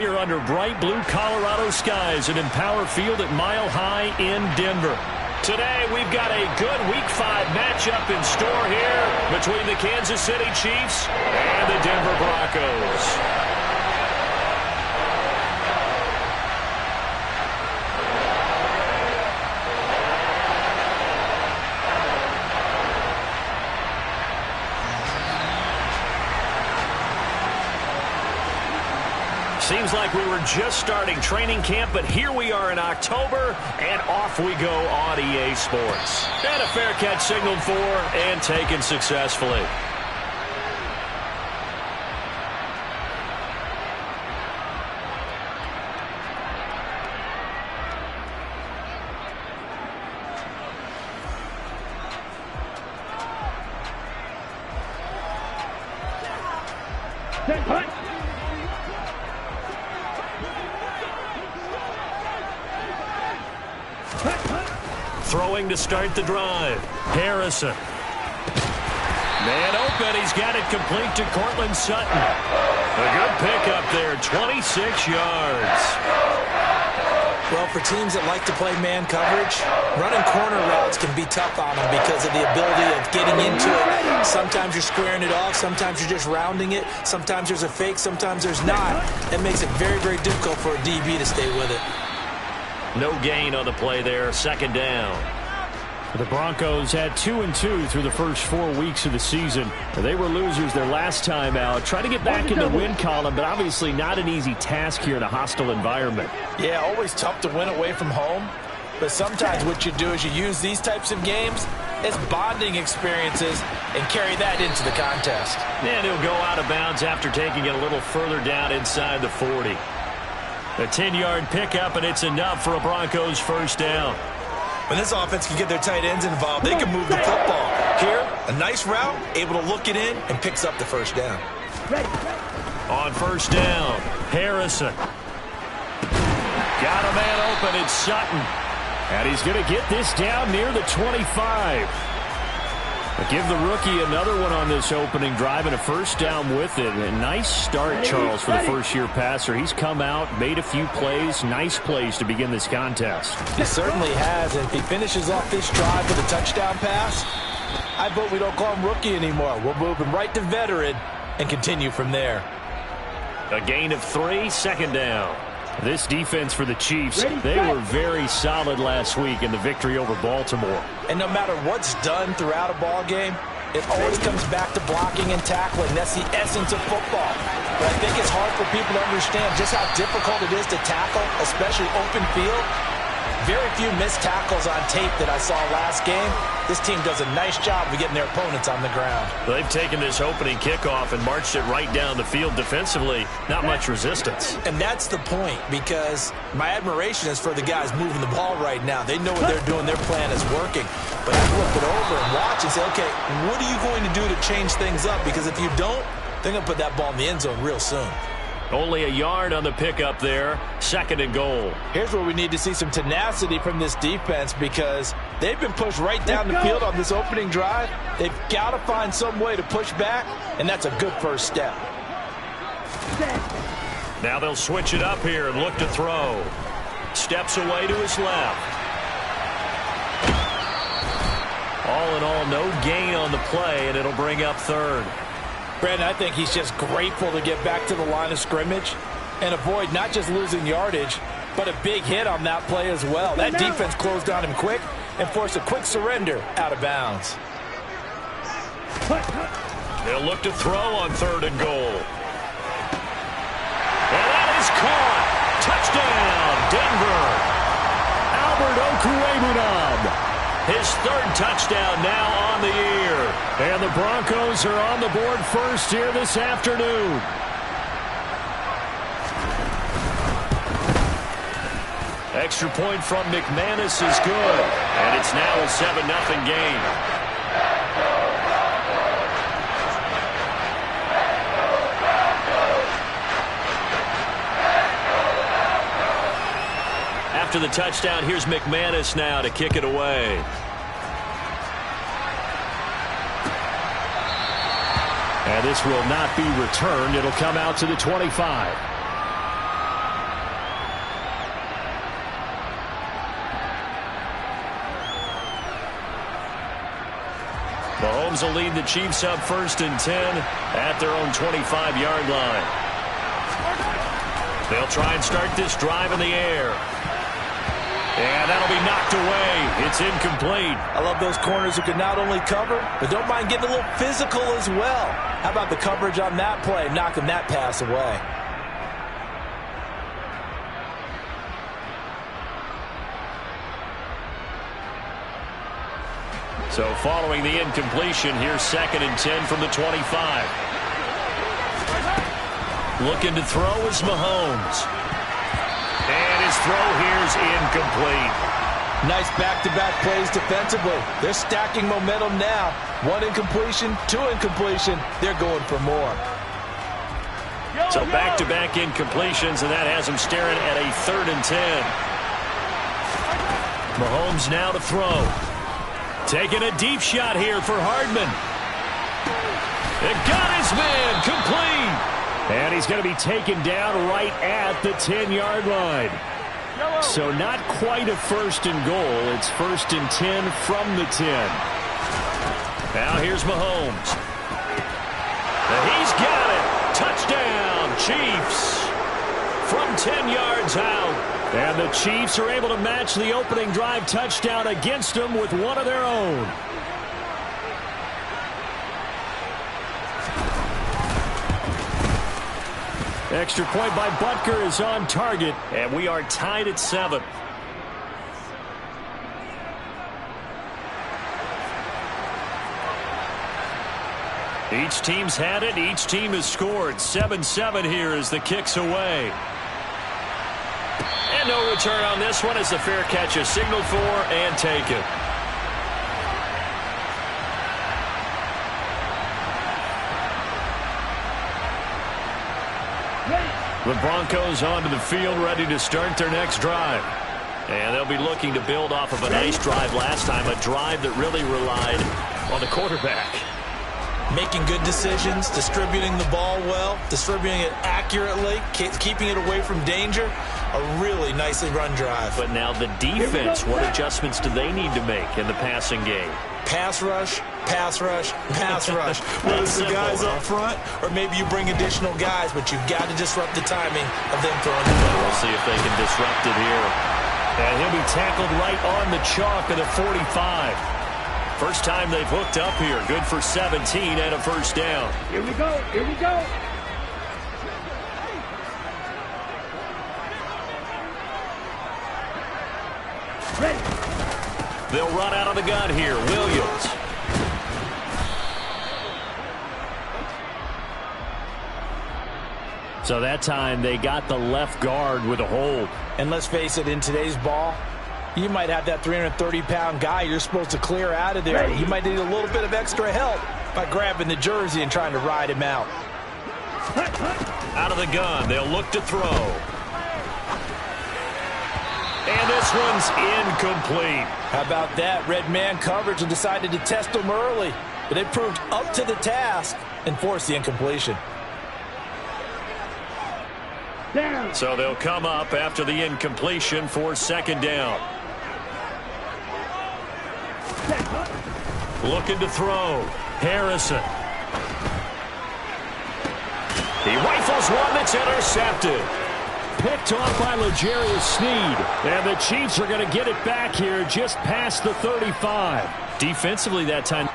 Here under bright blue Colorado skies and Empower Field at Mile High in Denver. Today we've got a good Week 5 matchup in store here between the Kansas City Chiefs and the Denver Broncos. Seems like we were just starting training camp, but here we are in October, and off we go on EA Sports. And a fair catch signaled for and taken successfully. Throwing to start the drive. Harrison. Man open. He's got it complete to Cortland Sutton. A good pickup there. 26 yards. Well, for teams that like to play man coverage, running corner routes can be tough on them because of the ability of getting into it. Sometimes you're squaring it off. Sometimes you're just rounding it. Sometimes there's a fake. Sometimes there's not. It makes it very, very difficult for a DB to stay with it. No gain on the play there. Second down. The Broncos had 2-2 through the first 4 weeks of the season. They were losers their last time out. Trying to get back in the win column, but obviously not an easy task here in a hostile environment. Yeah, always tough to win away from home. But sometimes what you do is you use these types of games as bonding experiences and carry that into the contest. And he'll go out of bounds after taking it a little further down inside the 40. A 10-yard pickup, and it's enough for a Broncos first down. When this offense can get their tight ends involved, they can move the football. Here, a nice route, able to look it in, and picks up the first down. On first down, Harrison. Got a man open, it's Sutton. And he's going to get this down near the 25. Give the rookie another one on this opening drive and a first down with it. A nice start, Charles, for the first-year passer. He's come out, made a few plays, nice plays to begin this contest. He certainly has, and if he finishes off this drive with a touchdown pass, I vote we don't call him rookie anymore. We'll move him right to veteran and continue from there. A gain of 3, second down. This defense for the Chiefs, they were very solid last week in the victory over Baltimore. And no matter what's done throughout a ball game, it always comes back to blocking and tackling. That's the essence of football. But I think it's hard for people to understand just how difficult it is to tackle, especially open field. Very few missed tackles on tape that I saw last game. This team does a nice job of getting their opponents on the ground. They've taken this opening kickoff and marched it right down the field defensively. Not much resistance. And that's the point, because my admiration is for the guys moving the ball right now. They know what they're doing. Their plan is working. But I look it over and watch and say, okay, what are you going to do to change things up? Because if you don't, they're going to put that ball in the end zone real soon. Only a yard on the pickup there. Second and goal. Here's where we need to see some tenacity from this defense, because they've been pushed right down the field on this opening drive. They've got to find some way to push back, and that's a good first step. Now they'll switch it up here and look to throw. Steps away to his left. All in all, no gain on the play, and it'll bring up third. Brandon, I think he's just grateful to get back to the line of scrimmage and avoid not just losing yardage, but a big hit on that play as well. That defense closed on him quick and forced a quick surrender out of bounds. They'll look to throw on third and goal. And that is caught. Touchdown, Denver. Albert Okwuegbunam. His third touchdown now on the year. And the Broncos are on the board first here this afternoon. Extra point from McManus is good. And it's now a 7-0 game. After the touchdown, here's McManus now to kick it away. And this will not be returned. It'll come out to the 25. Mahomes will lead the Chiefs up 1st and 10 at their own 25-yard line. They'll try and start this drive in the air. And that'll be knocked away. It's incomplete. I love those corners who can not only cover, but don't mind getting a little physical as well. How about the coverage on that play, knocking that pass away? So following the incompletion, here's 2nd and 10 from the 25. Looking to throw is Mahomes. And his throw here's incomplete. Nice back-to-back plays defensively. They're stacking momentum now. 1 incompletion, 2 incompletion. They're going for more. So back-to-back incompletions, and that has them staring at a 3rd and 10. Mahomes now to throw. Taking a deep shot here for Hardman. It got his man complete. And he's going to be taken down right at the 10-yard line. So not quite a 1st and goal. It's 1st and 10 from the 10. Now here's Mahomes. And he's got it. Touchdown, Chiefs. From 10 yards out. And the Chiefs are able to match the opening drive touchdown against them with one of their own. Extra point by Butker is on target, and we are tied at 7. Each team's had it. Each team has scored. 7-7 here as the kick's away. And no return on this one as the fair catch is signaled for and taken. The Broncos onto the field, ready to start their next drive. And they'll be looking to build off of a nice drive last time, a drive that really relied on the quarterback. Making good decisions, distributing the ball well, distributing it accurately, keeping it away from danger. A really nicely run drive. But now the defense, what adjustments do they need to make in the passing game? Pass rush, pass rush, pass rush. Whether it's the guys up front or maybe you bring additional guys, but you've got to disrupt the timing of them throwing the ball. We'll see if they can disrupt it here. And he'll be tackled right on the chalk of the 45. First time they've hooked up here. Good for 17 and a 1st down. Here we go. Here we go. Ready. They'll run out of the gun here. Williams. So that time they got the left guard with a hold. And let's face it, in today's ball, you might have that 330-pound guy you're supposed to clear out of there. You might need a little bit of extra help by grabbing the jersey and trying to ride him out. Out of the gun, they'll look to throw. And this one's incomplete. How about that? Red man coverage and decided to test him early. But it proved up to the task and forced the incompletion. Down. So they'll come up after the incompletion for 2nd down. Looking to throw. Harrison. He rifles one that's intercepted. Picked off by L'Jarius Sneed. And the Chiefs are going to get it back here just past the 35. Defensively that time.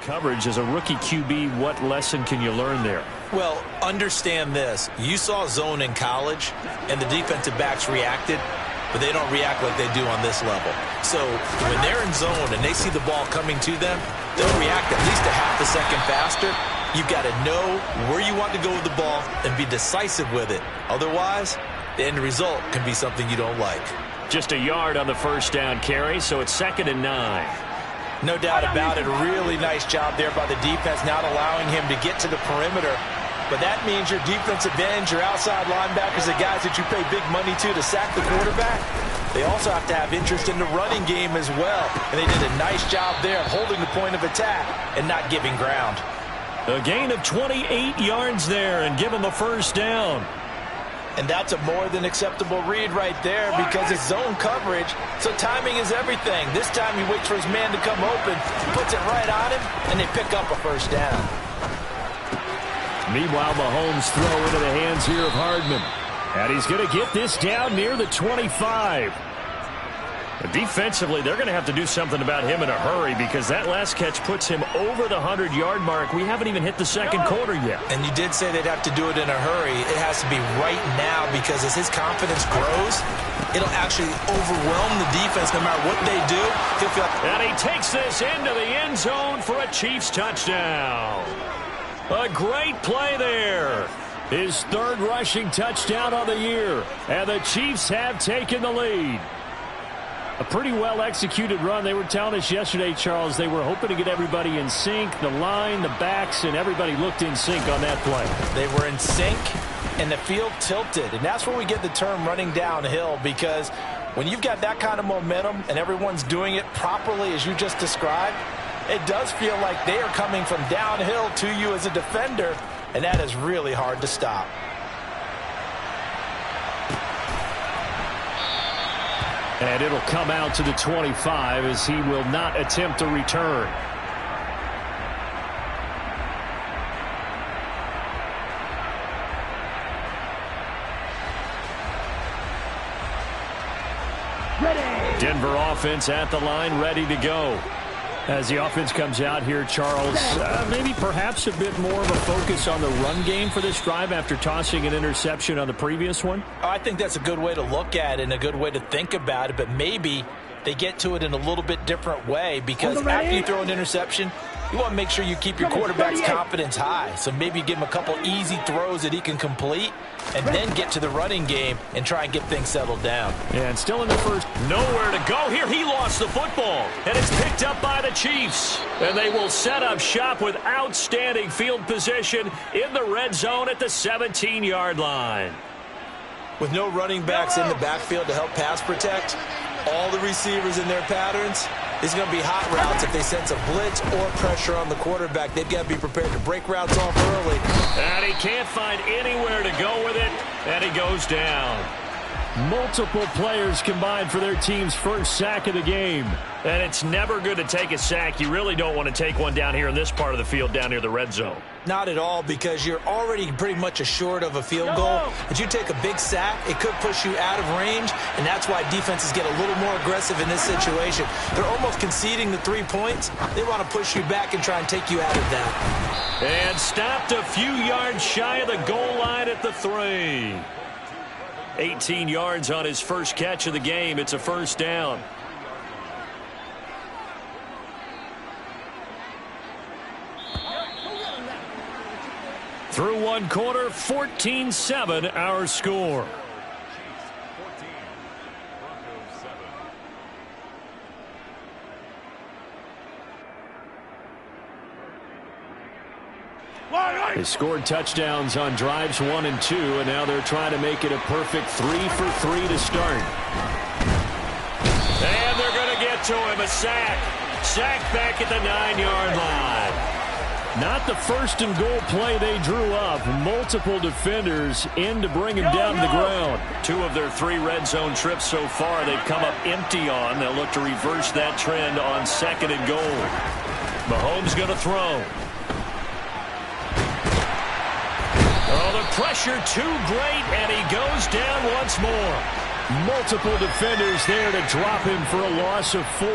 Coverage as a rookie QB, what lesson can you learn there? Well, understand this. You saw zone in college, and the defensive backs reacted, but they don't react like they do on this level. So when they're in zone and they see the ball coming to them, they'll react at least a half a second faster. You've got to know where you want to go with the ball and be decisive with it. Otherwise, the end result can be something you don't like. Just a yard on the first down carry, so it's 2nd and 9. No doubt about it. Really nice job there by the defense, not allowing him to get to the perimeter. But that means your defensive ends, your outside linebackers, the guys that you pay big money to sack the quarterback, they also have to have interest in the running game as well. And they did a nice job there of holding the point of attack and not giving ground. A gain of 28 yards there and give him a first down. And that's a more than acceptable read right there because it's zone coverage, so timing is everything. This time he waits for his man to come open, puts it right on him, and they pick up a first down. Meanwhile, Mahomes throw into the hands here of Hardman. And he's going to get this down near the 25. But defensively, they're going to have to do something about him in a hurry because that last catch puts him over the 100-yard mark. We haven't even hit the second quarter yet. And you did say they'd have to do it in a hurry. It has to be right now because as his confidence grows, it'll actually overwhelm the defense no matter what they do. He'll feel and he takes this into the end zone for a Chiefs touchdown. A great play there. His 3rd rushing touchdown of the year. And the Chiefs have taken the lead. A pretty well-executed run. They were telling us yesterday, Charles, they were hoping to get everybody in sync, the line, the backs, and everybody looked in sync on that play. They were in sync, and the field tilted. And that's where we get the term running downhill because when you've got that kind of momentum and everyone's doing it properly as you just described, it does feel like they are coming from downhill to you as a defender, and that is really hard to stop. And it'll come out to the 25 as he will not attempt a return. Ready. Denver offense at the line, ready to go. As the offense comes out here, Charles, maybe perhaps a bit more of a focus on the run game for this drive after tossing an interception on the previous one? I think that's a good way to look at it and a good way to think about it, but maybe they get to it in a little bit different way because after you throw an interception, you want to make sure you keep your quarterback's confidence high. So maybe give him a couple easy throws that he can complete and then get to the running game and try and get things settled down. And still in the first. Nowhere to go here. He lost the football. And it's picked up by the Chiefs. And they will set up shop with outstanding field position in the red zone at the 17-yard line. With no running backs in the backfield to help pass protect, all the receivers in their patterns, it's going to be hot routes if they sense a blitz or pressure on the quarterback. They've got to be prepared to break routes off early. And he can't find anywhere to go with it, and he goes down. Multiple players combined for their team's first sack of the game. And it's never good to take a sack. You really don't want to take one down here in this part of the field down near the red zone. Not at all, because you're already pretty much assured of a field goal. If you take a big sack, it could push you out of range, and that's why defenses get a little more aggressive in this situation. They're almost conceding the 3 points. They want to push you back and try and take you out of that. And stopped a few yards shy of the goal line at the 3. 18 yards on his first catch of the game. It's a first down. Through one quarter, 14-7 our score. They scored touchdowns on drives 1 and 2, and now they're trying to make it a perfect 3 for 3 to start. And they're going to get to him, a sack. Sack back at the 9-yard line. Not the first and goal play they drew up. Multiple defenders in to bring him down to the ground. 2 of their 3 red zone trips so far they've come up empty on. They'll look to reverse that trend on 2nd and goal. Mahomes going to throw. Oh, the pressure too great, and he goes down once more. Multiple defenders there to drop him for a loss of 4.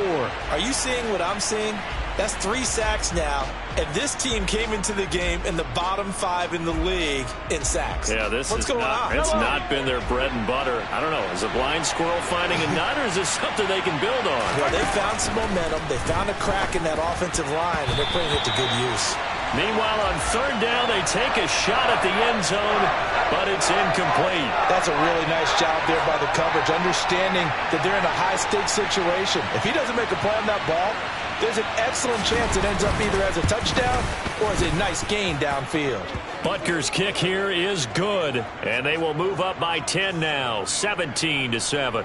Are you seeing what I'm seeing? That's 3 sacks now, and this team came into the game in the bottom 5 in the league in sacks. Yeah, What's going on? It's not been their bread and butter. I don't know. Is a blind squirrel finding a nut, or is this something they can build on? Well, they found some momentum. They found a crack in that offensive line, and they're putting it to good use. Meanwhile, on 3rd down, they take a shot at the end zone, but it's incomplete. That's a really nice job there by the coverage, understanding that they're in a high-stakes situation. If he doesn't make a play on that ball, there's an excellent chance it ends up either as a touchdown or as a nice gain downfield. Butker's kick here is good, and they will move up by 10 now, 17-7.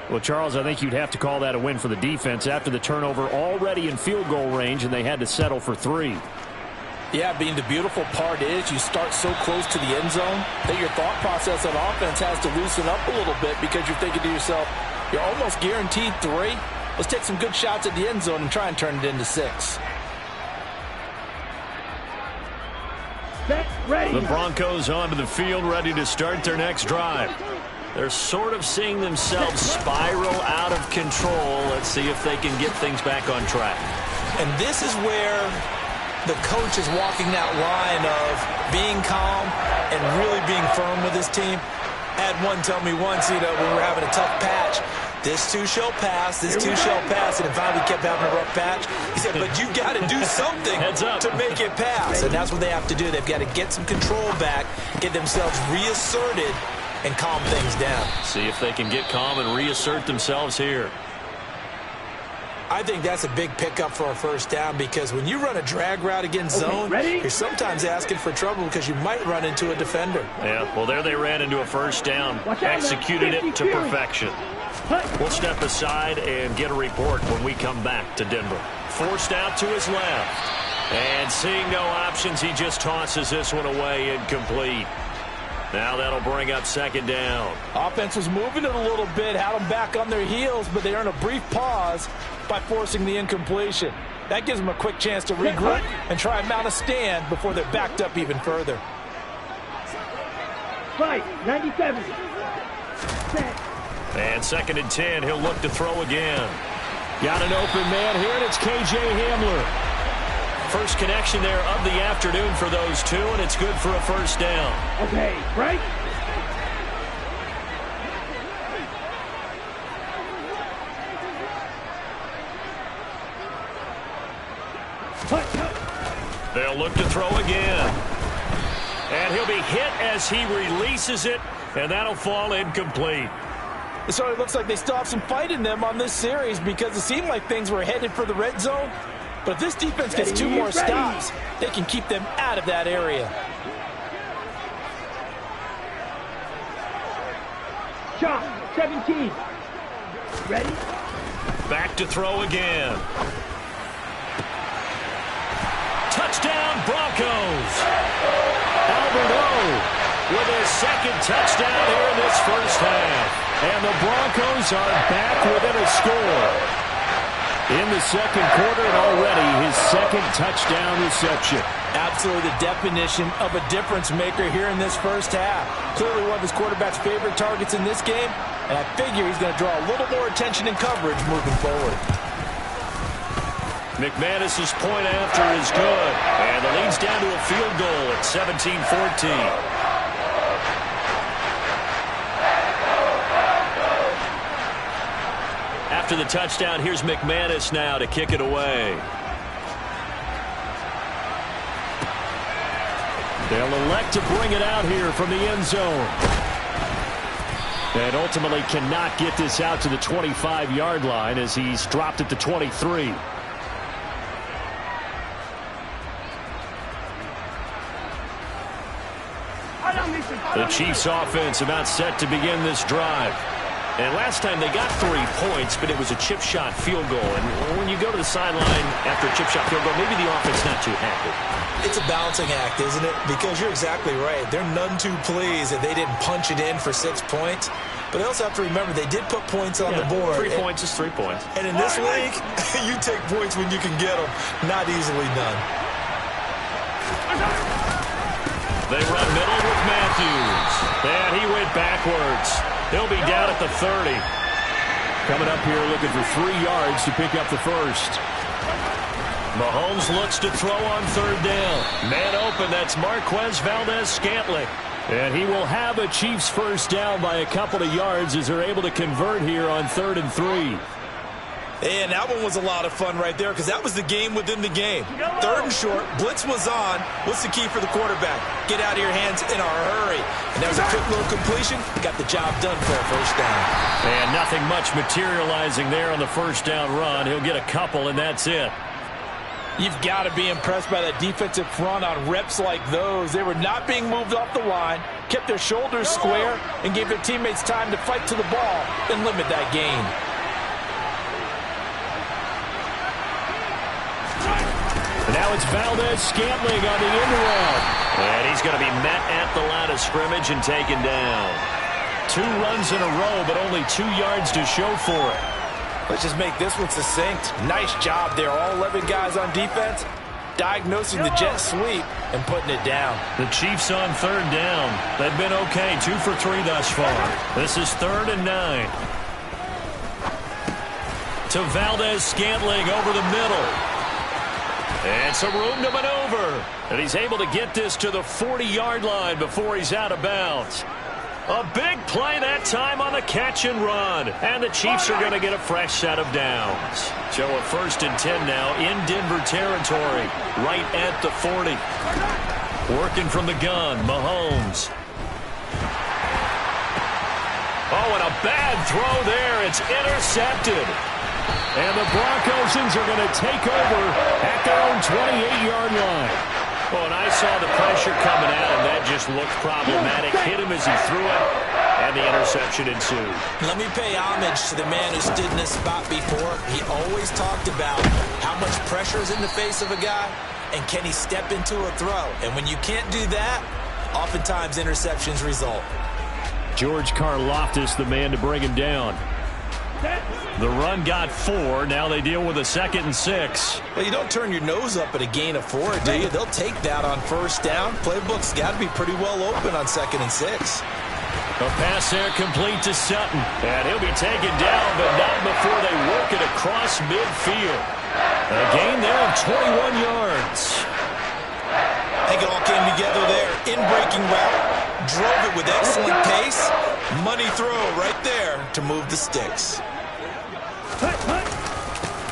Well, Charles, I think you'd have to call that a win for the defense after the turnover already in field goal range, and they had to settle for 3. Yeah, being the beautiful part is you start so close to the end zone that your thought process on offense has to loosen up a little bit because you're thinking to yourself, you're almost guaranteed 3. Let's take some good shots at the end zone and try and turn it into 6. Ready. The Broncos onto the field, ready to start their next drive. They're sort of seeing themselves spiral out of control. Let's see if they can get things back on track. And this is where the coach is walking that line of being calm and really being firm with his team. I had one tell me once, when we were having a tough patch, this too shall pass, this too shall pass, and finally we kept having a rough patch. He said, but you got to do something to make it pass. And that's what they have to do. They've got to get some control back, get themselves reasserted, and calm things down. See if they can get calm and reassert themselves here. I think that's a big pickup for a 1st down because when you run a drag route against zone, you're sometimes asking for trouble because you might run into a defender. Yeah, well, there they ran into a 1st down, executed it to perfection. We'll step aside and get a report when we come back to Denver. Forced out to his left. And seeing no options, he just tosses this one away, incomplete. Now that'll bring up 2nd down. Offense was moving it a little bit, had them back on their heels, but they earn a brief pause by forcing the incompletion. That gives them a quick chance to regroup and try and mount a stand before they're backed up even further. Fight, 97. And 2nd and 10, he'll look to throw again. Got an open man here, and it's K.J. Hamler. First connection there of the afternoon for those two, and it's good for a 1st down. Okay, right. They'll look to throw again. And he'll be hit as he releases it, and that'll fall incomplete. So it looks like they still have some fight in them on this series because it seemed like things were headed for the red zone. But if this defense gets 2 more stops, they can keep them out of that area. Shot, 17. Ready? Back to throw again. Touchdown, Broncos. Albert O with his 2nd touchdown here in this 1st half. And the Broncos are back within a score in the 2nd quarter, and already his 2nd touchdown reception. Absolutely the definition of a difference maker here in this 1st half. Clearly one of his quarterback's favorite targets in this game, and I figure he's going to draw a little more attention and coverage moving forward. McManus's point after is good, and the lead's down to a field goal at 17-14. After the touchdown, here's McManus now to kick it away. They'll elect to bring it out here from the end zone. And ultimately cannot get this out to the 25-yard line as he's dropped at the 23. The Chiefs offense about set to begin this drive. And last time they got 3 points, but it was a chip shot field goal. And when you go to the sideline after a chip shot field goal, maybe the offense not too happy. It's a balancing act, isn't it? Because you're exactly right. They're none too pleased that they didn't punch it in for 6 points. But they also have to remember they did put points on the board. 3 points is 3 points. And in this league, you take points when you can get them. Not easily done. They run middle with Matthews. And he went backwards. He'll be down at the 30. Coming up here looking for 3 yards to pick up the first. Mahomes looks to throw on third down. Man open, that's Marquez Valdez-Scantling. And he will have a Chiefs first down by a couple of yards as they're able to convert here on 3rd and 3. And that one was a lot of fun right there because that was the game within the game. 3rd and short, blitz was on. What's the key for the quarterback? Get out of your hands in a hurry. And that was a quick little completion. Got the job done for a first down. And nothing much materializing there on the first down run. He'll get a couple, and that's it. You've got to be impressed by that defensive front on reps like those. They were not being moved off the line, kept their shoulders square, and gave their teammates time to fight to the ball and limit that gain. Now it's Valdez-Scantling on the end route. And he's going to be met at the line of scrimmage and taken down. 2 runs in a row, but only 2 yards to show for it. Let's just make this one succinct. Nice job there. All 11 guys on defense diagnosing the jet sweep and putting it down. The Chiefs on 3rd down. They've been okay. 2 for 3 thus far. This is 3rd and 9. To Valdez-Scantling over the middle. And some room to maneuver. And he's able to get this to the 40-yard line before he's out of bounds. A big play that time on the catch and run. And the Chiefs are going to get a fresh set of downs. So a 1st and 10 now in Denver territory. Right at the 40. Working from the gun, Mahomes. Oh, and a bad throw there. It's intercepted. And the Broncos are going to take over at their own 28-yard line. Oh, and I saw the pressure coming at him. That just looked problematic. Hit him as he threw it, and the interception ensued. Let me pay homage to the man who stood in this spot before. He always talked about how much pressure is in the face of a guy, and can he step into a throw. And when you can't do that, oftentimes interceptions result. George Karlaftis, the man to bring him down. The run got 4. Now they deal with a 2nd and 6. Well, you don't turn your nose up at a gain of 4, do you? They'll take that on first down. Playbook's got to be pretty well open on 2nd and 6. A pass there complete to Sutton. And he'll be taken down, but not before they work it across midfield. A gain there of 21 yards. I think it all came together there. In-breaking route. Drove it with excellent pace. Money throw right there to move the sticks.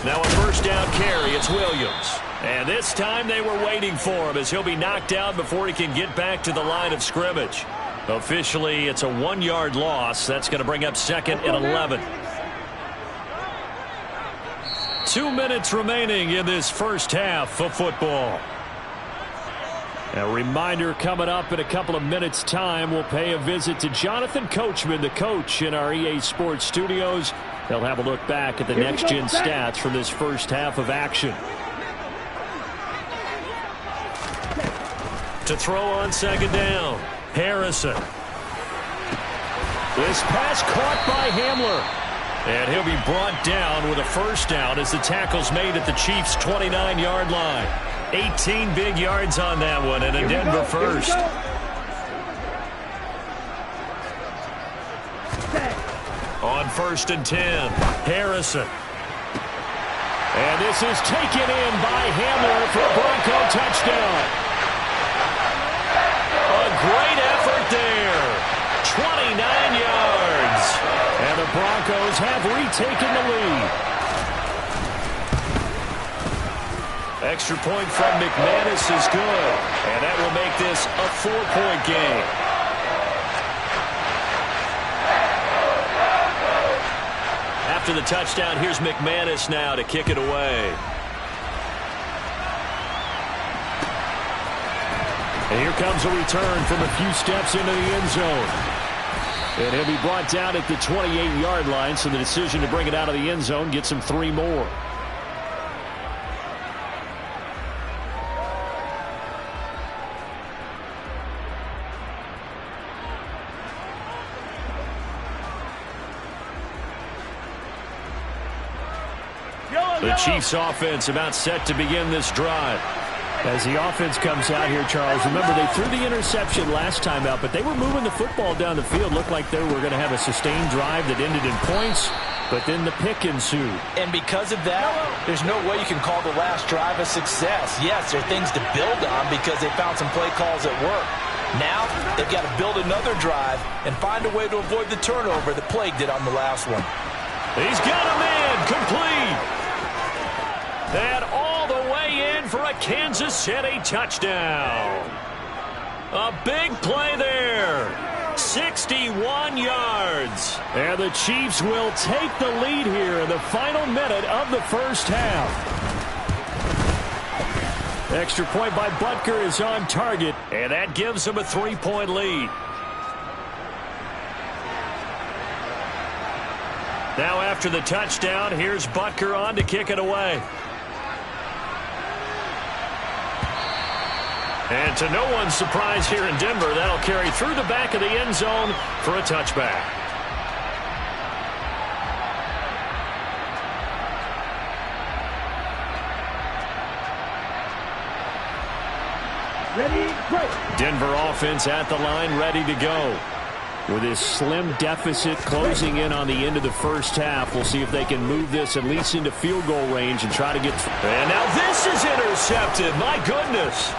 Now a first down carry. It's Williams. And this time they were waiting for him as he'll be knocked down before he can get back to the line of scrimmage. Officially, it's a 1-yard loss. That's going to bring up 2nd and 11. 2 minutes remaining in this first half of football. A reminder coming up in a couple of minutes' time. We'll pay a visit to Jonathan Coachman, the coach in our EA Sports studios. They'll have a look back at the next-gen stats from this first half of action. To throw on 2nd down, Harrison. This pass caught by Hamler. And he'll be brought down with a first down as the tackle's made at the Chiefs' 29-yard line. 18 big yards on that one, and a Denver first. On 1st and 10, Harrison. And this is taken in by Hamler for a Bronco touchdown. A great effort there. 29 yards. And the Broncos have retaken the lead. Extra point from McManus is good. And that will make this a 4-point game. After the touchdown, here's McManus now to kick it away. And here comes a return from a few steps into the end zone. And he'll be brought down at the 28-yard line, so the decision to bring it out of the end zone gets him 3 more. The Chiefs offense about set to begin this drive. As the offense comes out here, Charles, remember they threw the interception last time out, but they were moving the football down the field. Looked like they were going to have a sustained drive that ended in points. but then the pick ensued. And because of that, there's no way you can call the last drive a success. Yes, there are things to build on because they found some play calls that work. Now, they've got to build another drive and find a way to avoid the turnover that plagued it on the last one. He's got a man complete. And all the way in for a Kansas City touchdown. A big play there. 61 yards. And the Chiefs will take the lead here in the final minute of the first half. Extra point by Butker is on target, and that gives them a 3-point lead. Now after the touchdown, here's Butker on to kick it away. And to no one's surprise here in Denver, that'll carry through the back of the end zone for a touchback. Ready, break. Denver offense at the line, ready to go. With this slim deficit closing in on the end of the first half, we'll see if they can move this at least into field goal range and try to get... And now this is intercepted. My goodness.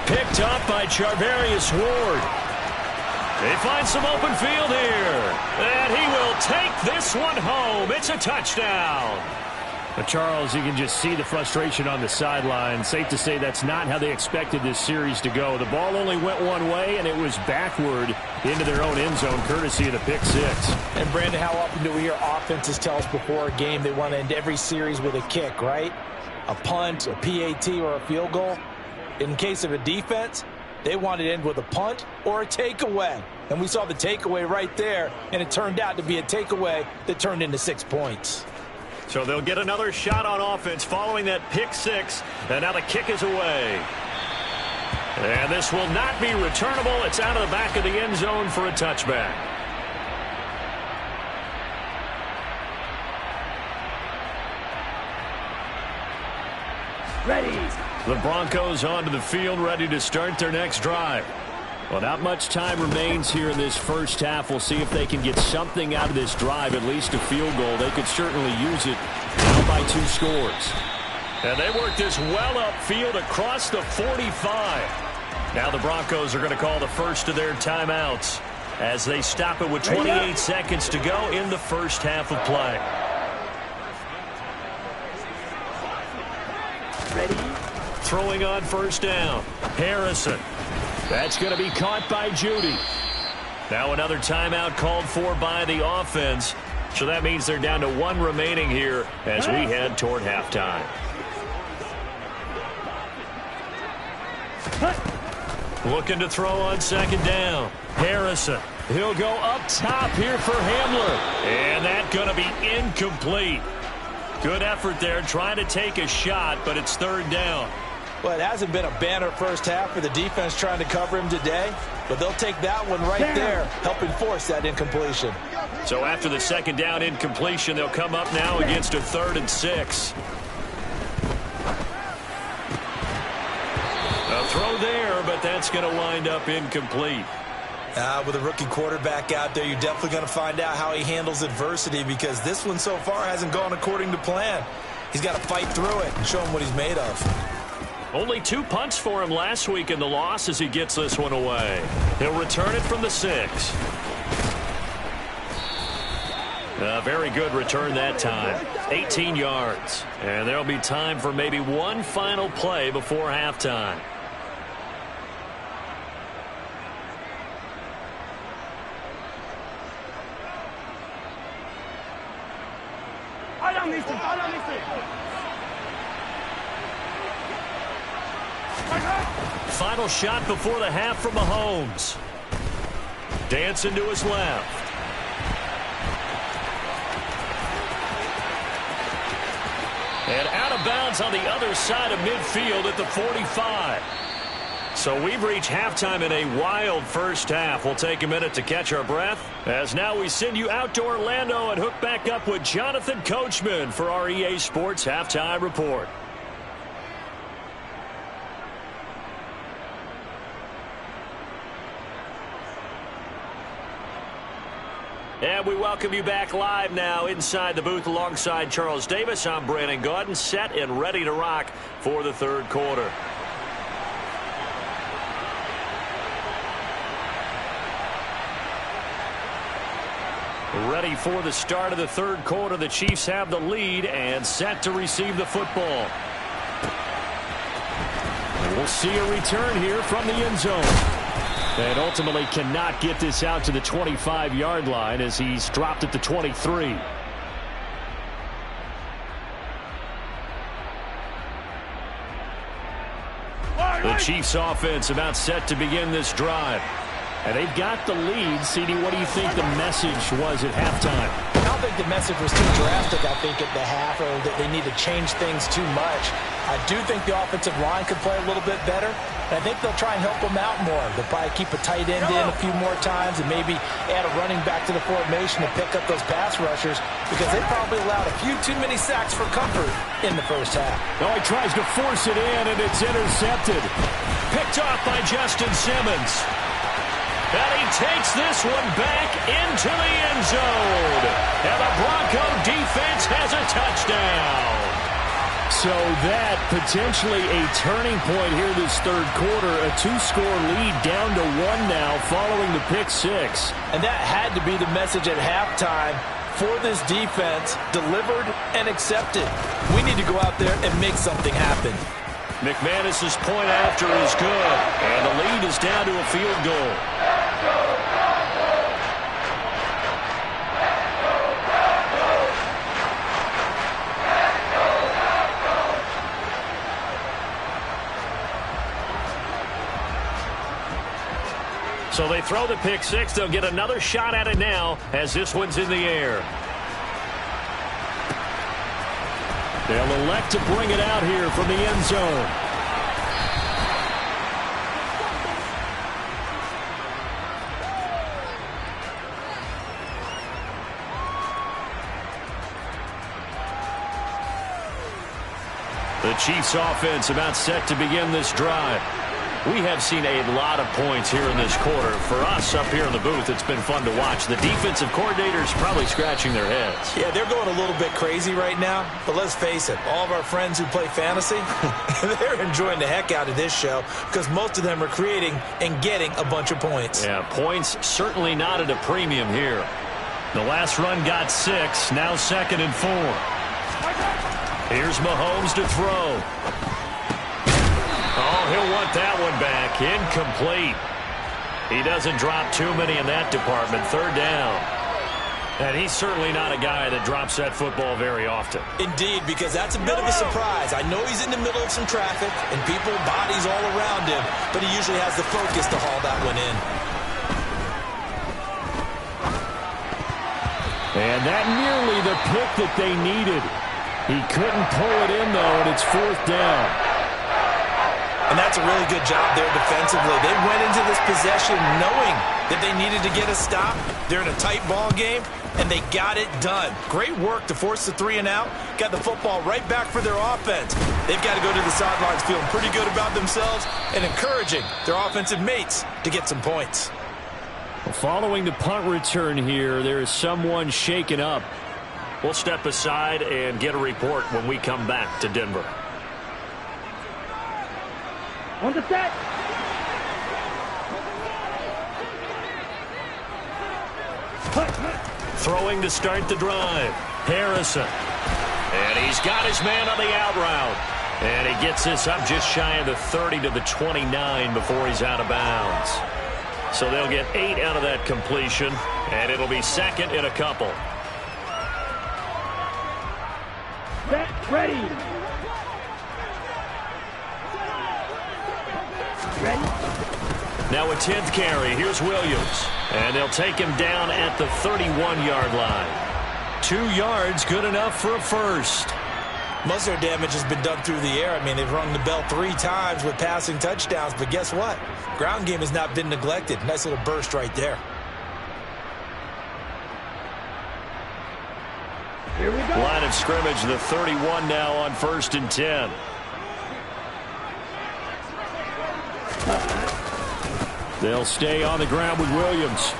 Picked up by Charvarius Ward. They find some open field here. And he will take this one home. It's a touchdown. But Charles, you can just see the frustration on the sideline. Safe to say that's not how they expected this series to go. The ball only went one way, and it was backward into their own end zone, courtesy of the pick six. And, Brandon, how often do we hear offenses tell us before a game they want to end every series with a kick, right? A punt, a PAT, or a field goal. In case of a defense, they wanted to end with a punt or a takeaway. And we saw the takeaway right there, and it turned out to be a takeaway that turned into 6 points. So they'll get another shot on offense following that pick six. And now the kick is away. And this will not be returnable. It's out of the back of the end zone for a touchback. Ready. The Broncos onto the field, ready to start their next drive. Well, not much time remains here in this first half. We'll see if they can get something out of this drive, at least a field goal. They could certainly use it down by 2 scores. And they work this well upfield across the 45. Now the Broncos are going to call the first of their timeouts as they stop it with 28 seconds to go in the first half of play. Ready. Throwing on first down. Harrison. That's going to be caught by Judy. Now another timeout called for by the offense. So that means they're down to 1 remaining here as we head toward halftime. Looking to throw on second down. Harrison. He'll go up top here for Hamler. And that's going to be incomplete. Good effort there trying to take a shot, but it's third down. Well, it hasn't been a banner first half for the defense trying to cover him today, but they'll take that one right there, helping force that incompletion. So after the second down incompletion, they'll come up now against a 3rd and 6. A throw there, but that's going to wind up incomplete. With a rookie quarterback out there, you're definitely going to find out how he handles adversity because this one so far hasn't gone according to plan. He's got to fight through it and show him what he's made of. Only 2 punts for him last week in the loss as he gets this one away. He'll return it from the 6. A very good return that time. 18 yards. And there'll be time for maybe one final play before halftime. Final shot before the half from Mahomes. Dancing to his left. And out of bounds on the other side of midfield at the 45. So we've reached halftime in a wild first half. We'll take a minute to catch our breath as now we send you out to Orlando and hook back up with Jonathan Coachman for our EA Sports Halftime Report. And we welcome you back live now inside the booth alongside Charles Davis. I'm Brandon Gaudin, set and ready to rock for the third quarter. Ready for the start of the third quarter. The Chiefs have the lead and set to receive the football. And we'll see a return here from the end zone. And ultimately cannot get this out to the 25-yard line as he's dropped at the 23. The Chiefs offense about set to begin this drive. And they've got the lead. CD, what do you think the message was at halftime? I don't think the message was too drastic, I think, at the half, or that they need to change things too much. I do think the offensive line could play a little bit better, and I think they'll try and help them out more. They'll probably keep a tight end in a few more times and maybe add a running back to the formation to pick up those pass rushers, because they probably allowed a few too many sacks for comfort in the first half. Oh, he tries to force it in, and it's intercepted. Picked off by Justin Simmons. And he takes this one back into the end zone. And the Bronco defense has a touchdown. So that potentially a turning point here this third quarter. A two-score lead down to one now following the pick six. And that had to be the message at halftime for this defense. Delivered and accepted. We need to go out there and make something happen. McManus's point after is good. And the lead is down to a field goal. So they throw the pick six. They'll get another shot at it now as this one's in the air. They'll elect to bring it out here from the end zone. The Chiefs offense about set to begin this drive. We have seen a lot of points here in this quarter. For us up here in the booth, it's been fun to watch. The defensive coordinators probably scratching their heads. Yeah, they're going a little bit crazy right now. But let's face it, all of our friends who play fantasy, they're enjoying the heck out of this show because most of them are creating and getting a bunch of points. Yeah, points certainly not at a premium here. The last run got 6, now 2nd and 4. Here's Mahomes to throw. Oh, he'll want that one back. Incomplete. He doesn't drop too many in that department. 3rd down. And he's certainly not a guy that drops that football very often. Indeed, because that's a bit of a surprise. I know he's in the middle of some traffic and people, bodies all around him, but he usually has the focus to haul that one in. And that nearly the pick that they needed. He couldn't pull it in, though, and it's 4th down. And that's a really good job there defensively. They went into this possession knowing that they needed to get a stop. They're in a tight ball game, and they got it done. Great work to force the 3 and out. Got the football right back for their offense. They've got to go to the sidelines feeling pretty good about themselves and encouraging their offensive mates to get some points. Following the punt return here, there is someone shaken up. We'll step aside and get a report when we come back to Denver. On the set. Throwing to start the drive. Harrison. And he's got his man on the out route. And he gets this up just shy of the 30 to the 29 before he's out of bounds. So they'll get 8 out of that completion. And it'll be 2nd and a couple. Set, ready. Ready. Now a 10th carry. Here's Williams. And they'll take him down at the 31-yard line. 2 yards, good enough for a first. Most of their damage has been done through the air. I mean, they've rung the bell 3 times with passing touchdowns. But guess what? Ground game has not been neglected. Nice little burst right there. Here we go. Line of scrimmage, the 31 now on 1st and 10. They'll stay on the ground with Williams.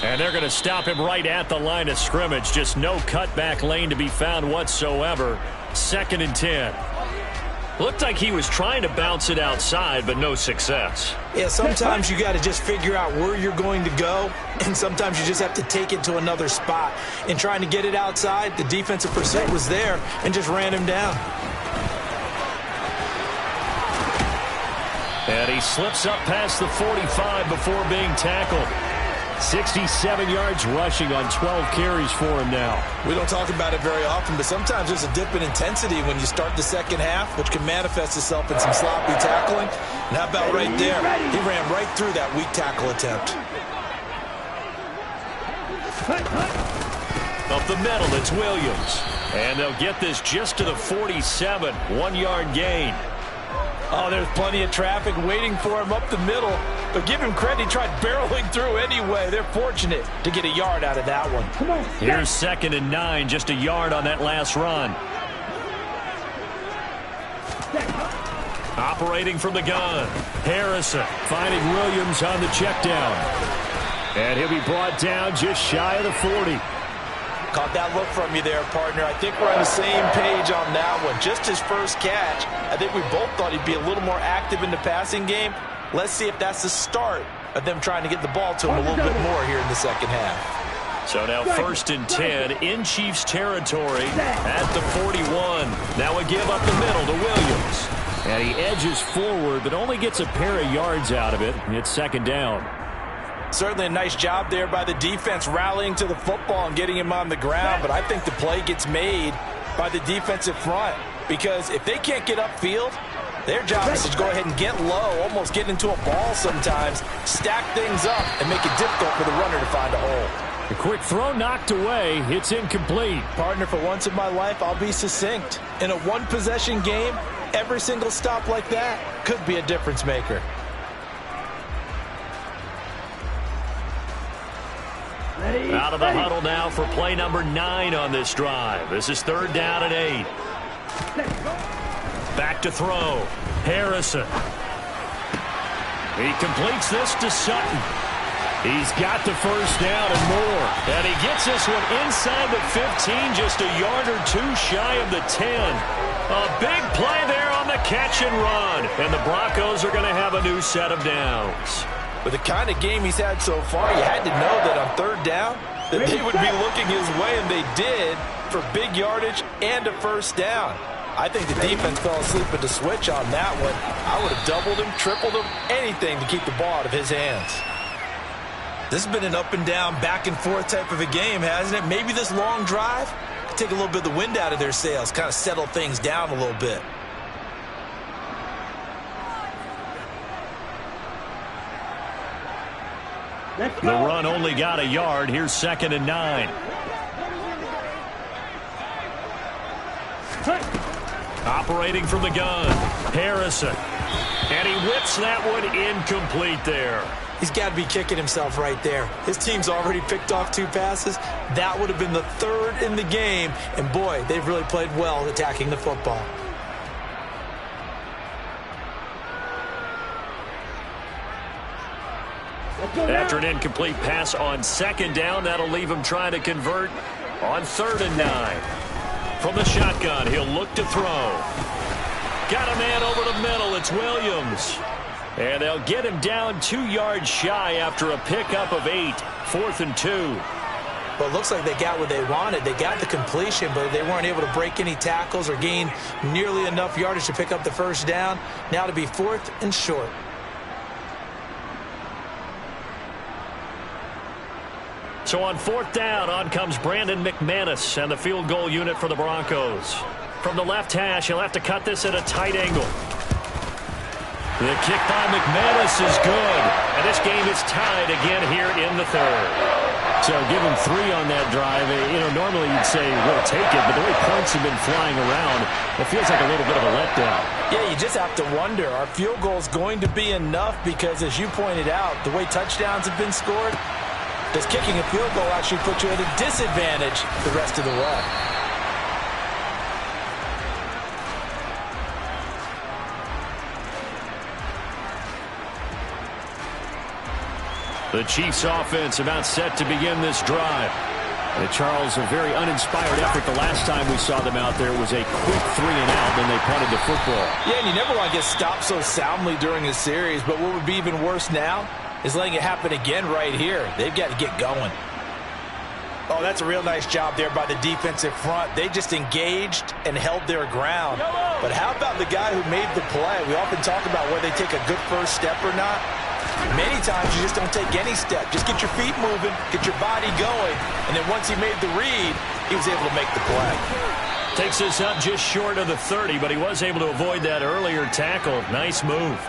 And they're going to stop him right at the line of scrimmage. Just no cutback lane to be found whatsoever. 2nd and 10. Looked like he was trying to bounce it outside, but no success. Yeah, sometimes you got to just figure out where you're going to go, and sometimes you just have to take it to another spot. In trying to get it outside, the defensive pursuit was there and just ran him down. And he slips up past the 45 before being tackled. 67 yards rushing on 12 carries for him now. We don't talk about it very often, but sometimes there's a dip in intensity when you start the second half, which can manifest itself in some sloppy tackling. And how about right there? He ran right through that weak tackle attempt. Up the middle, it's Williams. And they'll get this just to the 47. 1-yard gain. Oh, there's plenty of traffic waiting for him up the middle. But give him credit, he tried barreling through anyway. They're fortunate to get a yard out of that one. Here's 2nd and 9, just a yard on that last run. Operating from the gun. Harrison finding Williams on the check down. And he'll be brought down just shy of the 40. Caught that look from you there, partner. I think we're on the same page on that one. Just his first catch. I think we both thought he'd be a little more active in the passing game. Let's see if that's the start of them trying to get the ball to him a little bit more here in the second half. So now 1st and 10 in Chiefs territory at the 41. Now a give up the middle to Williams. And he edges forward, but only gets a pair of yards out of it. It's 2nd down. Certainly a nice job there by the defense rallying to the football and getting him on the ground, but I think the play gets made by the defensive front because if they can't get upfield, their job is to go ahead and get low, almost get into a ball sometimes, stack things up, and make it difficult for the runner to find a hole. A quick throw knocked away. It's incomplete. Partner, for once in my life, I'll be succinct. In a one-possession game, every single stop like that could be a difference maker. Out of the huddle now for play number 9 on this drive. This is 3rd down and 8. Back to throw. Harrison. He completes this to Sutton. He's got the first down and more. And he gets this one inside the 15, just a yard or two shy of the 10. A big play there on the catch and run. And the Broncos are going to have a new set of downs. With the kind of game he's had so far, you had to know that on 3rd down that they would be looking his way, and they did for big yardage and a first down. I think the defense fell asleep at the switch on that one. I would have doubled him, tripled him, anything to keep the ball out of his hands. This has been an up and down, back and forth type of a game, hasn't it? Maybe this long drive could take a little bit of the wind out of their sails, kind of settle things down a little bit. The run only got a yard. Here's 2nd and 9. Operating from the gun. Harrison. And he whips that one incomplete there. He's got to be kicking himself right there. His team's already picked off 2 passes. That would have been the 3rd in the game. And boy, they've really played well attacking the football. After an incomplete pass on 2nd down, that'll leave him trying to convert on 3rd and 9. From the shotgun, he'll look to throw. Got a man over the middle. It's Williams. And they'll get him down 2 yards shy after a pickup of 8. 4th and 2. Well, it looks like they got what they wanted. They got the completion, but they weren't able to break any tackles or gain nearly enough yardage to pick up the first down. Now to be 4th and short. So on 4th down, on comes Brandon McManus and the field goal unit for the Broncos. From the left hash, he'll have to cut this at a tight angle. The kick by McManus is good. And this game is tied again here in the 3rd. So give him 3 on that drive. You know, normally you'd say, we'll take it, but the way points have been flying around, it feels like a little bit of a letdown. Yeah, you just have to wonder, are field goals going to be enough? Because as you pointed out, the way touchdowns have been scored, does kicking a field goal actually put you at a disadvantage the rest of the way? The Chiefs offense about set to begin this drive. And Charles, a very uninspired effort the last time we saw them out there was a quick 3-and-out, then they punted the football. Yeah, and you never want to get stopped so soundly during a series, but what would be even worse now is letting it happen again right here. They've got to get going. Oh, that's a real nice job there by the defensive front. They just engaged and held their ground. But how about the guy who made the play? We often talk about whether they take a good first step or not. Many times you just don't take any step. Just get your feet moving, get your body going, and then once he made the read, he was able to make the play. Takes us up just short of the 30, but he was able to avoid that earlier tackle. Nice move.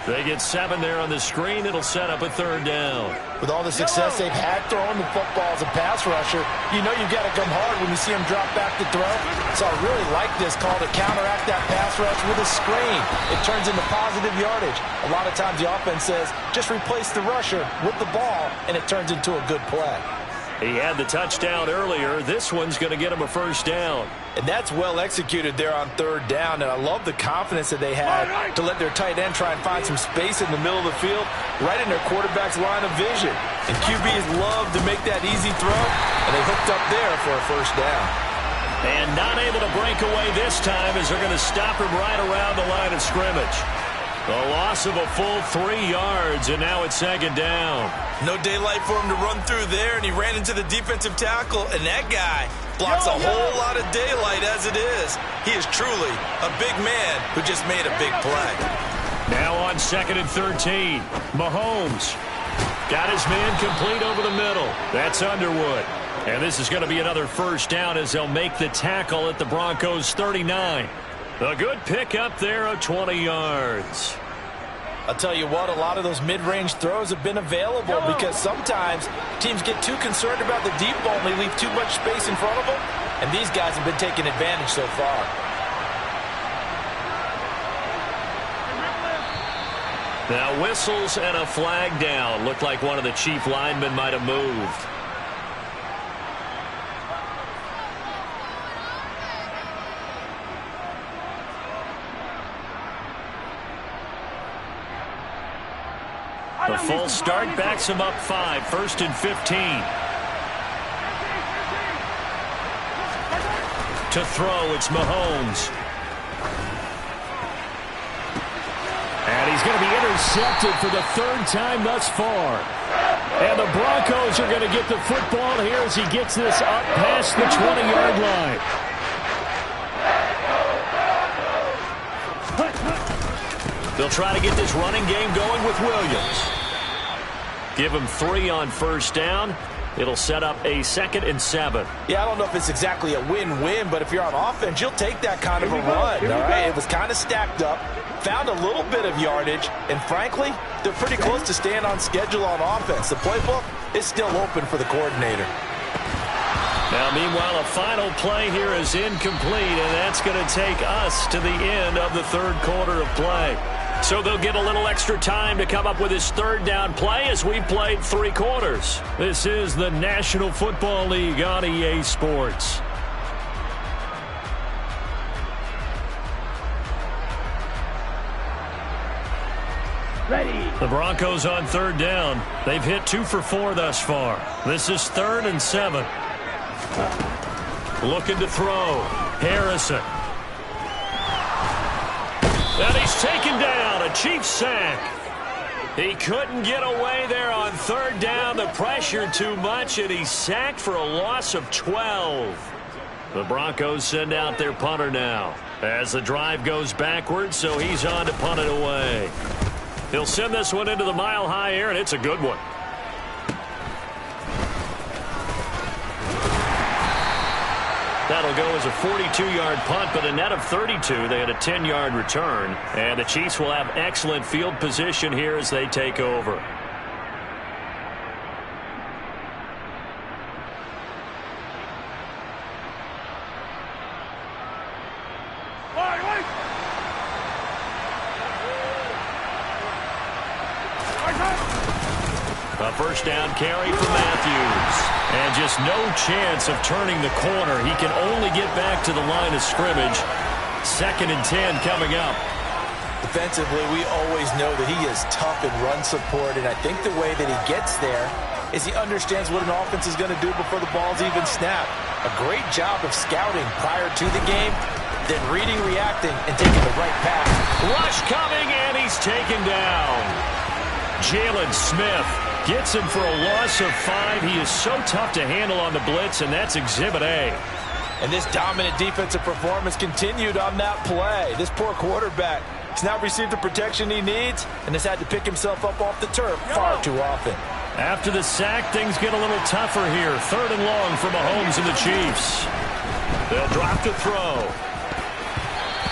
They get 7 there on the screen. It'll set up a 3rd down. With all the success they've had throwing the football as a pass rusher, you know you've got to come hard when you see him drop back to throw. So I really like this call to counteract that pass rush with a screen. It turns into positive yardage. A lot of times the offense says, just replace the rusher with the ball, and it turns into a good play. He had the touchdown earlier. This one's going to get him a 1st down. And that's well executed there on 3rd down. And I love the confidence that they had to let their tight end try and find some space in the middle of the field, right in their quarterback's line of vision. And QBs love to make that easy throw, and they hooked up there for a 1st down. And not able to break away this time as they're going to stop him right around the line of scrimmage. A loss of a full 3 yards, and now it's 2nd down. No daylight for him to run through there, and he ran into the defensive tackle, and that guy blocks a whole lot of daylight as it is. He is truly a big man who just made a big play. Now on 2nd and 13. Mahomes got his man complete over the middle. That's Underwood. And this is going to be another 1st down as they'll make the tackle at the Broncos 39. A good pickup there of 20 yards. I'll tell you what, a lot of those mid-range throws have been available because sometimes teams get too concerned about the deep ball and they leave too much space in front of them, and these guys have been taking advantage so far. Now whistles and a flag down. Looked like one of the Chief linemen might have moved. The full start backs him up 5, 1st and 15. To throw, it's Mahomes. And he's going to be intercepted for the 3rd time thus far. And the Broncos are going to get the football here as he gets this up past the 20-yard line. They'll try to get this running game going with Williams. Give him 3 on 1st down. It'll set up a 2nd and 7. Yeah, I don't know if it's exactly a win-win, but if you're on offense, you'll take that kind of a run, all right? It was kind of stacked up, found a little bit of yardage, and frankly, they're pretty close to staying on schedule on offense. The playbook is still open for the coordinator. Now, meanwhile, a final play here is incomplete, and that's going to take us to the end of the 3rd quarter of play. So they'll get a little extra time to come up with his 3rd down play as we've played 3 quarters. This is the National Football League on EA Sports. Ready. The Broncos on 3rd down. They've hit 2 for 4 thus far. This is 3rd and 7. Looking to throw. Harrison. And he's taken down. A Chiefs sack. He couldn't get away there on 3rd down. The pressure too much, and he's sacked for a loss of 12. The Broncos send out their punter now as the drive goes backwards, so he's on to punt it away. He'll send this one into the mile-high air, and it's a good one. That'll go as a 42-yard punt, but a net of 32. They had a 10-yard return, and the Chiefs will have excellent field position here as they take over. A 1st down carry for Matthews. And just no chance of turning the corner. He can only get back to the line of scrimmage. 2nd and 10 coming up. The defensively, we always know that he is tough in run support, and I think the way that he gets there is he understands what an offense is going to do before the ball's even snapped. A great job of scouting prior to the game, then reading, reacting, and taking the right pass. Rush coming, and he's taken down. Jalen Smith gets him for a loss of 5. He is so tough to handle on the blitz, and that's Exhibit A. And this dominant defensive performance continued on that play. This poor quarterback has now received the protection he needs and has had to pick himself up off the turf far too often. After the sack, things get a little tougher here. 3rd and long for Mahomes and the Chiefs. They'll drop to throw.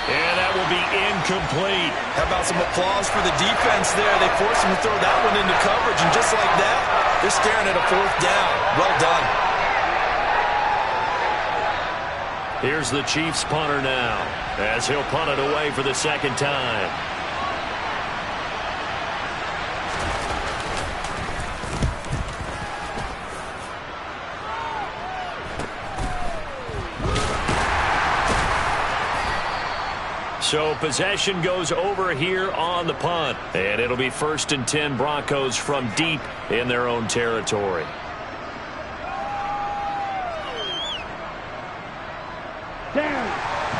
And that will be incomplete. How about some applause for the defense there? They forced him to throw that one into coverage, and just like that, they're staring at a 4th down. Well done. Here's the Chiefs punter now, as he'll punt it away for the 2nd time. So possession goes over here on the punt. And it'll be 1st and 10 Broncos from deep in their own territory.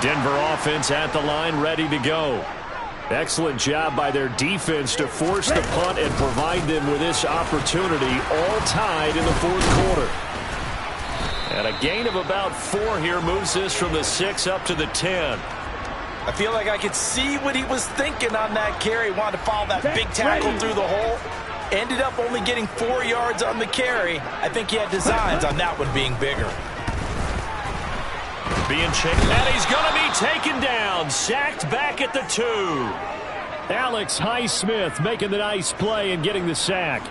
Denver offense at the line, ready to go. Excellent job by their defense to force the punt and provide them with this opportunity, all tied in the 4th quarter. And a gain of about 4 here moves this from the 6 up to the 10. I feel like I could see what he was thinking on that carry. Wanted to follow that big tackle through the hole. Ended up only getting 4 yards on the carry. I think he had designs on that one being bigger. Being checked, and he's going to be taken down. Sacked back at the 2. Alex Highsmith making the nice play and getting the sack.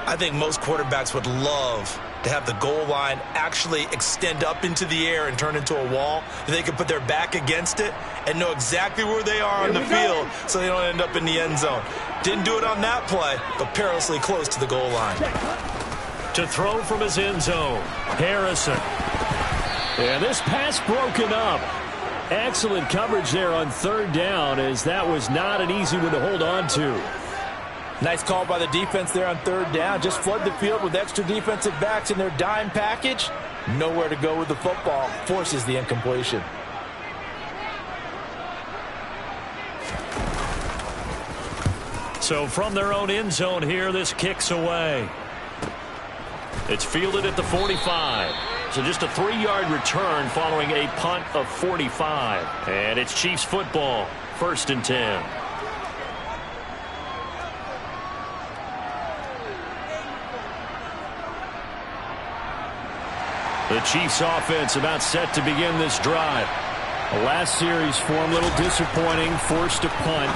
I think most quarterbacks would love to have the goal line actually extend up into the air and turn into a wall. They could put their back against it and know exactly where they are on the field so they don't end up in the end zone. Didn't do it on that play, but perilously close to the goal line. To throw from his end zone, Harrison. And this pass broken up. Excellent coverage there on 3rd down, as that was not an easy one to hold on to. Nice call by the defense there on 3rd down. Just flood the field with extra defensive backs in their dime package. Nowhere to go with the football. Forces the incompletion. So from their own end zone here, this kicks away. It's fielded at the 45. So just a 3-yard return following a punt of 45. And it's Chiefs football, 1st and 10. The Chiefs offense about set to begin this drive. The last series for them, a little disappointing, forced to punt.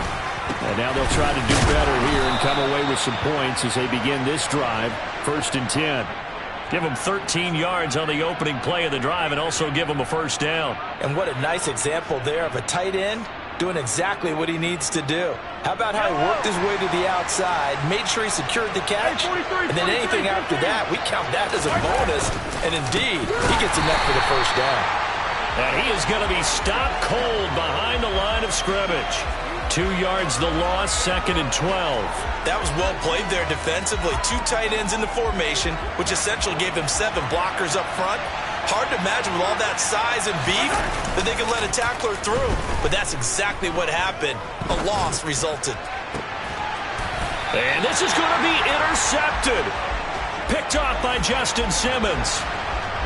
And now they'll try to do better here and come away with some points as they begin this drive, 1st and 10. Give them 13 yards on the opening play of the drive and also give them a 1st down. And what a nice example there of a tight end doing exactly what he needs to do. How about how he worked his way to the outside, made sure he secured the catch, and then anything after that, we count that as a bonus. And indeed, he gets enough for the 1st down. And he is going to be stopped cold behind the line of scrimmage. 2 yards the loss, 2nd and 12. That was well played there defensively. 2 tight ends in the formation, which essentially gave them 7 blockers up front. Hard to imagine with all that size and beef that they could let a tackler through. But that's exactly what happened. A loss resulted. And this is going to be intercepted. Picked off by Justin Simmons.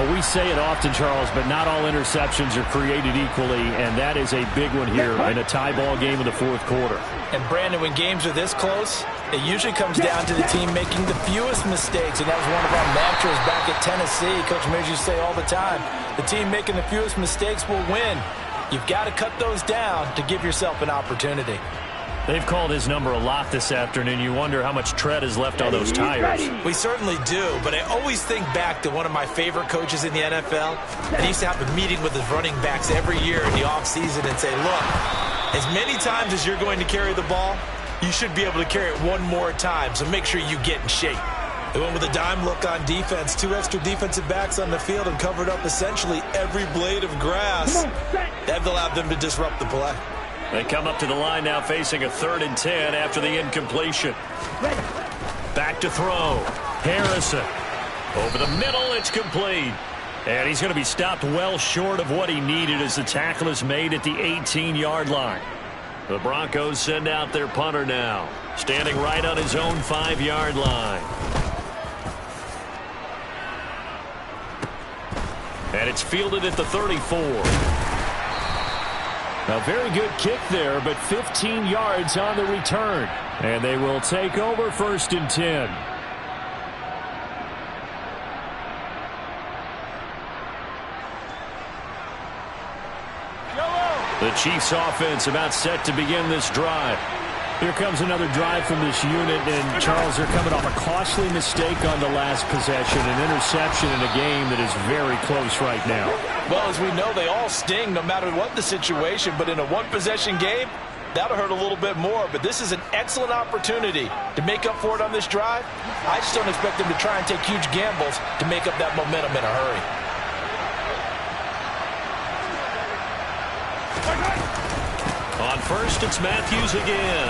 Well, we say it often, Charles, but not all interceptions are created equally, and that is a big one here in a tie ball game in the 4th quarter. And, Brandon, when games are this close, it usually comes down to the team making the fewest mistakes, and that was one of our mantras back at Tennessee. Coach Mears used to say all the time, the team making the fewest mistakes will win. You've got to cut those down to give yourself an opportunity. They've called his number a lot this afternoon. You wonder how much tread is left on those tires. We certainly do, but I always think back to one of my favorite coaches in the NFL. And he used to have a meeting with his running backs every year in the offseason and say, look, as many times as you're going to carry the ball, you should be able to carry it one more time, so make sure you get in shape. They went with a dime look on defense, 2 extra defensive backs on the field and covered up essentially every blade of grass. That allowed them to disrupt the play. They come up to the line now facing a 3rd and 10 after the incompletion. Back to throw. Harrison. Over the middle, it's complete. And he's going to be stopped well short of what he needed as the tackle is made at the 18-yard line. The Broncos send out their punter now, standing right on his own 5-yard line. And it's fielded at the 34. A very good kick there, but 15 yards on the return. And they will take over 1st and 10. The Chiefs offense about set to begin this drive. Here comes another drive from this unit, and Charles, they're coming off a costly mistake on the last possession, an interception in a game that is very close right now. Well, as we know, they all sting no matter what the situation, but in a one-possession game, that'll hurt a little bit more. But this is an excellent opportunity to make up for it on this drive. I just don't expect them to try and take huge gambles to make up that momentum in a hurry. On first, it's Matthews again.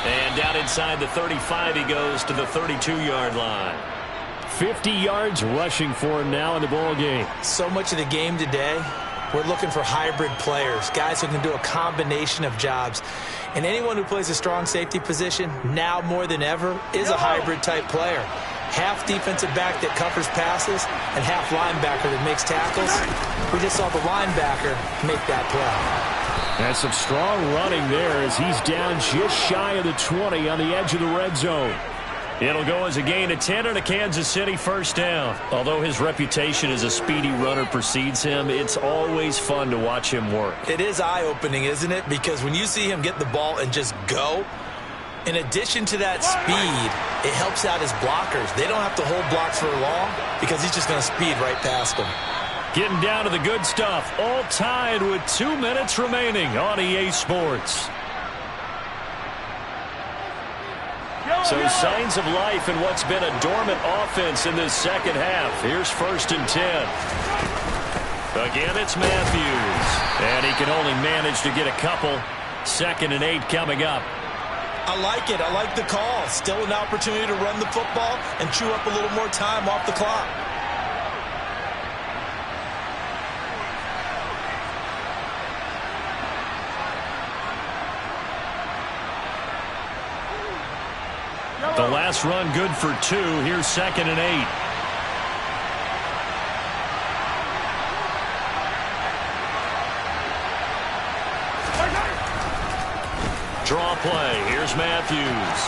And down inside the 35, he goes to the 32-yard line. 50 yards rushing for him now in the ball game. So much of the game today, we're looking for hybrid players, guys who can do a combination of jobs. And anyone who plays a strong safety position, now more than ever, is a hybrid-type player. Half defensive back that covers passes and half linebacker that makes tackles. We just saw the linebacker make that play. And some strong running there as he's down just shy of the 20 on the edge of the red zone. It'll go as a gain of 10 and a Kansas City 1st down. Although his reputation as a speedy runner precedes him, it's always fun to watch him work. It is eye-opening, isn't it? Because when you see him get the ball and just go, in addition to that speed, it helps out his blockers. They don't have to hold blocks for long because he's just going to speed right past them. Getting down to the good stuff, all tied with 2 minutes remaining on EA Sports. So signs of life in what's been a dormant offense in this second half. Here's 1st and 10. Again, it's Matthews. And he can only manage to get a couple. 2nd and 8 coming up. I like it. I like the call. Still an opportunity to run the football and chew up a little more time off the clock. The last run good for 2. Here's 2nd and 8. Draw play. Here's Matthews.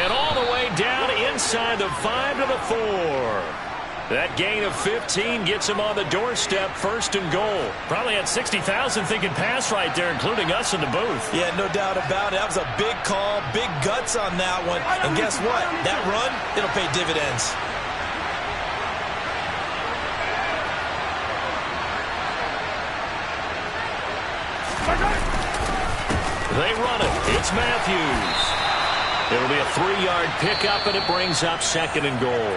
And all the way down inside the 5 to the 4. That gain of 15 gets him on the doorstep, 1st and goal. Probably had 60,000 thinking pass right there, including us in the booth. Yeah, no doubt about it. That was a big call, big guts on that one. And guess what? That run, it'll pay dividends. They run it. It's Matthews. It'll be a 3-yard pickup, and it brings up 2nd and goal.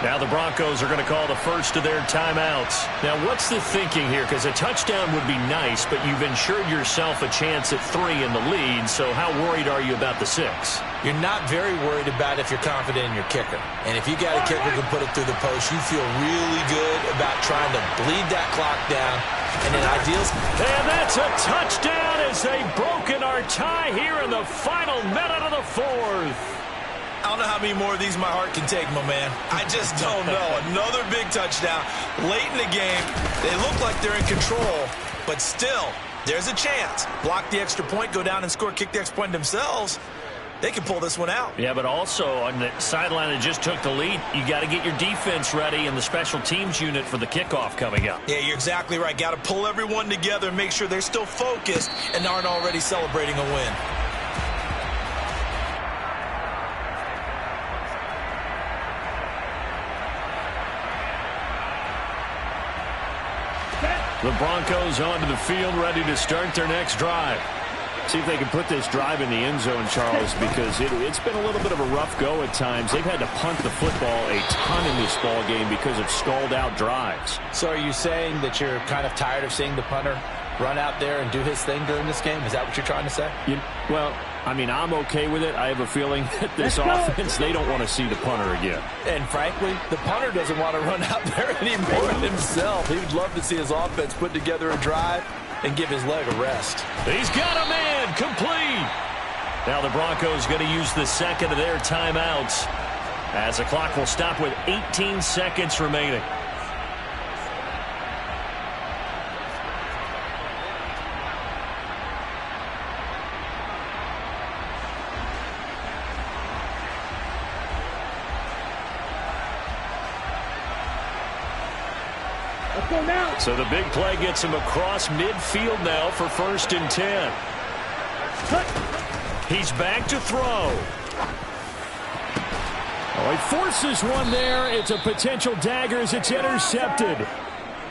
Now the Broncos are going to call the first of their timeouts. Now, what's the thinking here? Because a touchdown would be nice, but you've ensured yourself a chance at 3 in the lead, so how worried are you about the 6? You're not very worried about if you're confident in your kicker. And if you got a kicker who can put it through the post, you feel really good about trying to bleed that clock down. And in ideals... And that's a touchdown as they've broken our tie here in the final minute of the 4th. I don't know how many more of these my heart can take, my man. I just don't know. Another big touchdown. Late in the game, they look like they're in control, but still, there's a chance. Block the extra point, go down and score, kick the extra point themselves. They can pull this one out. Yeah, but also on the sideline that just took the lead, you got to get your defense ready and the special teams unit for the kickoff coming up. Yeah, you're exactly right. Got to pull everyone together and make sure they're still focused and aren't already celebrating a win. The Broncos onto the field, ready to start their next drive. See if they can put this drive in the end zone, Charles, because it's been a little bit of a rough go at times. They've had to punt the football a ton in this ball game because of stalled out drives. So are you saying that you're kind of tired of seeing the punter run out there and do his thing during this game? Is that what you're trying to say? Well, I mean, I'm okay with it. I have a feeling that this offense, they don't want to see the punter again. And frankly, the punter doesn't want to run out there anymore himself. He would love to see his offense put together a drive and give his leg a rest. He's got a man complete. Now the Broncos going to use the second of their timeouts as the clock will stop with 18 seconds remaining. So the big play gets him across midfield now for 1st and 10. He's back to throw. Oh, he forces one there. It's a potential dagger as it's intercepted.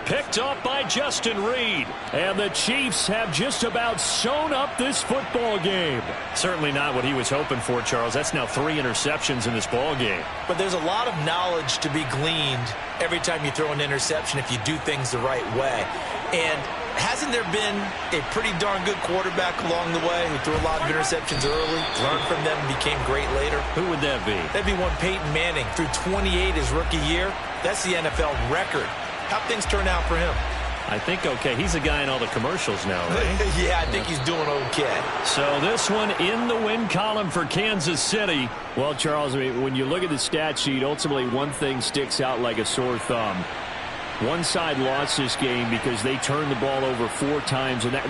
Picked up by Justin Reed. And the Chiefs have just about sewn up this football game. Certainly not what he was hoping for, Charles. That's now 3 interceptions in this ball game. But there's a lot of knowledge to be gleaned every time you throw an interception if you do things the right way. And hasn't there been a pretty darn good quarterback along the way who threw a lot of interceptions early, learned from them, and became great later? Who would that be? That'd be one Peyton Manning. Threw 28 his rookie year. That's the NFL record. How'd things turn out for him? I think okay. He's a guy in all the commercials now, right? Yeah, I think he's doing okay. So this one in the win column for Kansas City. Well, Charles, I mean, when you look at the stat sheet, ultimately one thing sticks out like a sore thumb. One side lost this game because they turned the ball over 4 times, and that